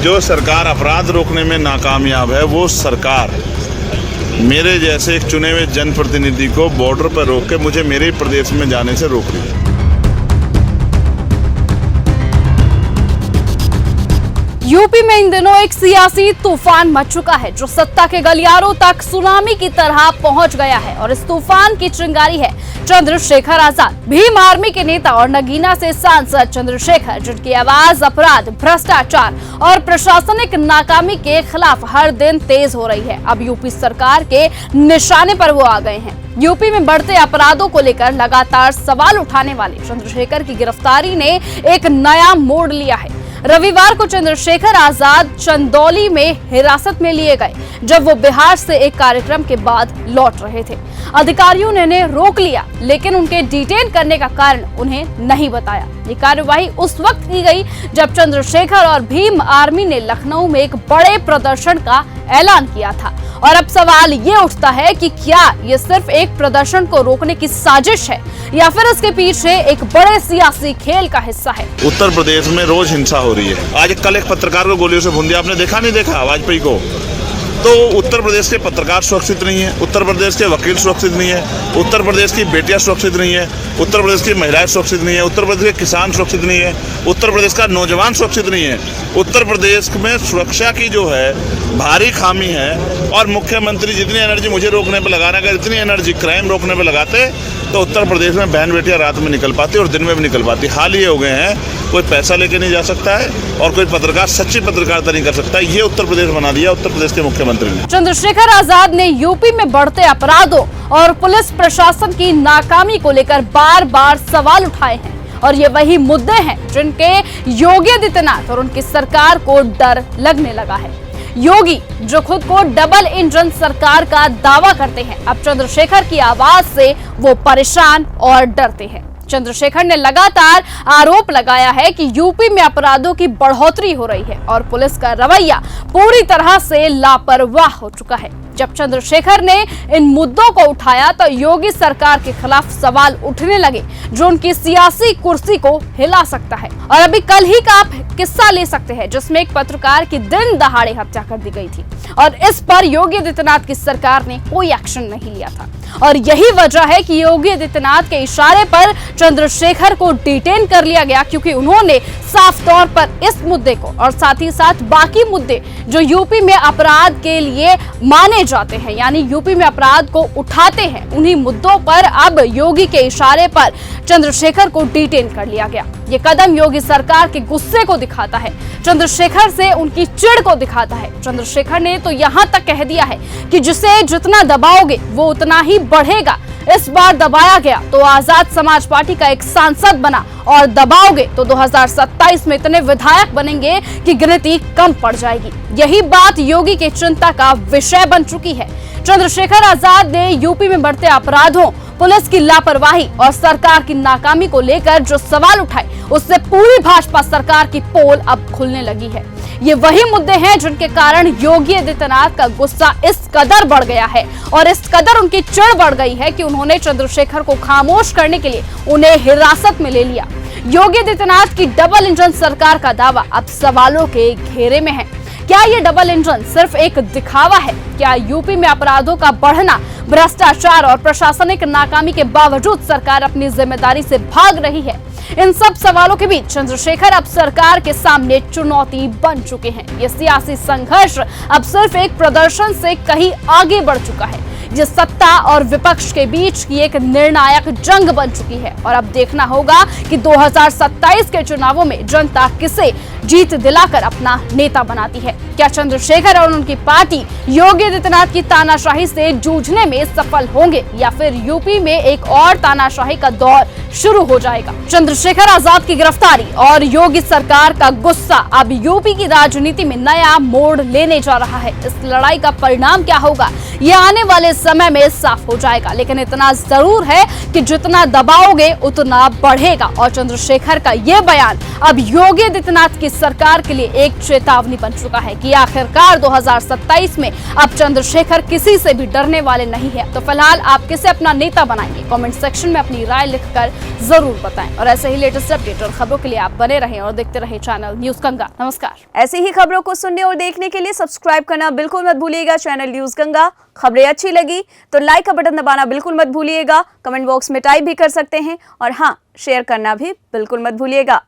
जो सरकार अपराध रोकने में नाकामयाब है वो सरकार मेरे जैसे एक चुने हुए जनप्रतिनिधि को बॉर्डर पर रोक के मुझे मेरे ही प्रदेश में जाने से रोक रही है। यूपी में इन दिनों एक सियासी तूफान मच चुका है जो सत्ता के गलियारों तक सुनामी की तरह पहुंच गया है और इस तूफान की चिंगारी है चंद्रशेखर आजाद। भीम आर्मी के नेता और नगीना से सांसद चंद्रशेखर, जिनकी आवाज अपराध, भ्रष्टाचार और प्रशासनिक नाकामी के खिलाफ हर दिन तेज हो रही है, अब यूपी सरकार के निशाने पर वो आ गए हैं। यूपी में बढ़ते अपराधों को लेकर लगातार सवाल उठाने वाले चंद्रशेखर की गिरफ्तारी ने एक नया मोड़ लिया है। रविवार को चंद्रशेखर आजाद चंदौली में हिरासत में लिए गए जब वो बिहार से एक कार्यक्रम के बाद लौट रहे थे। अधिकारियों ने उन्हें रोक लिया, लेकिन उनके डिटेन करने का कारण उन्हें नहीं बताया। ये कार्यवाही उस वक्त की गई जब चंद्रशेखर और भीम आर्मी ने लखनऊ में एक बड़े प्रदर्शन का ऐलान किया था। और अब सवाल ये उठता है कि क्या ये सिर्फ एक प्रदर्शन को रोकने की साजिश है या फिर इसके पीछे एक बड़े सियासी खेल का हिस्सा है। उत्तर प्रदेश में रोज हिंसा हो रही है। आज कल एक पत्रकार को गोलियों से भून दिया, आपने देखा नहीं देखा वाजपेयी को? तो उत्तर प्रदेश के पत्रकार सुरक्षित नहीं है, उत्तर प्रदेश के वकील सुरक्षित नहीं है, उत्तर प्रदेश की बेटियां सुरक्षित नहीं है, उत्तर प्रदेश की महिलाएं सुरक्षित नहीं है, उत्तर प्रदेश के किसान सुरक्षित नहीं है, उत्तर प्रदेश का नौजवान सुरक्षित नहीं है। उत्तर प्रदेश में सुरक्षा की जो है भारी खामी है और मुख्यमंत्री जितनी एनर्जी मुझे रोकने पर लगाना, अगर इतनी एनर्जी क्राइम रोकने पर लगाते तो उत्तर प्रदेश में बहन बेटियां रात में निकल पाती और दिन में भी निकल पाती। हाल ये हो गए हैं, कोई पैसा लेके नहीं जा सकता है और कोई पत्रकार सच्ची पत्रकारिता नहीं कर सकता। ये उत्तर प्रदेश बना दिया उत्तर प्रदेश के मुख्यमंत्री ने। चंद्रशेखर आजाद ने यूपी में बढ़ते अपराधों और पुलिस प्रशासन की नाकामी को लेकर बार बार सवाल उठाए हैं और ये वही मुद्दे हैं जिनके योगी आदित्यनाथ और उनकी सरकार को डर लगने लगा है। योगी जो खुद को डबल इंजन सरकार का दावा करते हैं, अब चंद्रशेखर की आवाज से वो परेशान और डरते हैं। चंद्रशेखर ने लगातार आरोप लगाया है कि यूपी में अपराधों की बढ़ोतरी हो रही है और पुलिस का रवैया पूरी तरह से लापरवाह हो चुका है। जब चंद्रशेखर ने इन मुद्दों को उठाया तो योगी सरकार के खिलाफ सवाल उठने लगे जो उनकी सियासी कुर्सी को हिला सकता है। और अभी कल ही का आप किस्सा ले सकते हैं जिसमें एक पत्रकार की दिन दहाड़े हत्या कर दी गई थी और इस पर योगी आदित्यनाथ की सरकार ने कोई एक्शन नहीं लिया था। और यही वजह है कि योगी आदित्यनाथ के इशारे पर चंद्रशेखर को डिटेन कर लिया गया, क्योंकि उन्होंने साफ तौर पर इस मुद्दे को और साथ ही साथ बाकी मुद्दे जो यूपी में अपराध के लिए माने जाते हैं, यानी यूपी में अपराध को उठाते हैं, उन्हीं मुद्दों पर अब योगी के इशारे पर चंद्रशेखर को डिटेन कर लिया गया। ये कदम योगी सरकार के गुस्से को दिखाता है, चंद्रशेखर से उनकी चिढ़ को दिखाता है। चंद्रशेखर ने तो यहाँ तक कह दिया है कि जिसे जितना दबाओगे वो उतना ही बढ़ेगा। इस बार दबाया गया तो आजाद समाज पार्टी का एक सांसद बना और दबाओगे तो 2027 में इतने विधायक बनेंगे कि गिनती कम पड़ जाएगी। यही बात योगी के चिंता का विषय बन चुकी है। चंद्रशेखर आजाद ने यूपी में बढ़ते अपराधों, पुलिस की लापरवाही और सरकार की नाकामी को लेकर जो सवाल उठाए उससे पूरी भाजपा सरकार की पोल अब खुलने लगी है। ये वही मुद्दे हैं जिनके कारण योगी आदित्यनाथ का गुस्सा इस कदर बढ़ गया है और इस कदर उनकी चिढ़ बढ़ गई है कि उन्होंने चंद्रशेखर को खामोश करने के लिए उन्हें हिरासत में ले लिया। योगी आदित्यनाथ की डबल इंजन सरकार का दावा अब सवालों के घेरे में है। क्या ये डबल इंजन सिर्फ एक दिखावा है? क्या यूपी में अपराधों का बढ़ना, भ्रष्टाचार और प्रशासनिक नाकामी के बावजूद सरकार अपनी जिम्मेदारी से भाग रही है? इन सब सवालों के बीच चंद्रशेखर अब सरकार के सामने चुनौती बन चुके हैं। ये सियासी संघर्ष अब सिर्फ एक प्रदर्शन से कहीं आगे बढ़ चुका है। ये सत्ता और विपक्ष के बीच की एक निर्णायक जंग बन चुकी है और अब देखना होगा कि 2027 के चुनावों में जनता किसे जीत दिलाकर अपना नेता बनाती है। क्या चंद्रशेखर और उनकी पार्टी योगी आदित्यनाथ की तानाशाही से जूझने में सफल होंगे या फिर यूपी में एक और तानाशाही का दौर शुरू हो जाएगा? चंद्रशेखर आजाद की गिरफ्तारी और योगी सरकार का गुस्सा अब यूपी की राजनीति में नया मोड़ लेने जा रहा है। इस लड़ाई का परिणाम क्या होगा, ये आने वाले समय में साफ हो जाएगा। लेकिन इतना जरूर है कि जितना दबाओगे उतना बढ़ेगा। और चंद्रशेखर का यह बयान अब योगी आदित्यनाथ की सरकार के लिए एक चेतावनी बन चुका है कि आखिरकार 2027 में अब चंद्रशेखर किसी से भी डरने वाले नहीं है। तो फिलहाल आप किसे अपना नेता बनाएंगे? कमेंट सेक्शन में अपनी राय लिखकर जरूर बताएं। और ऐसे ही लेटेस्ट अपडेट और खबरों के लिए आप बने रहें और देखते रहें चैनल न्यूज गंगा। नमस्कार। ऐसी ही खबरों को सुनने और देखने के लिए सब्सक्राइब करना बिल्कुल मत भूलिएगा चैनल न्यूज गंगा। खबरें अच्छी लगी तो लाइक का बटन दबाना बिल्कुल मत भूलिएगा। कमेंट बॉक्स में टाइप भी कर सकते हैं और हाँ, शेयर करना भी बिल्कुल मत भूलिएगा।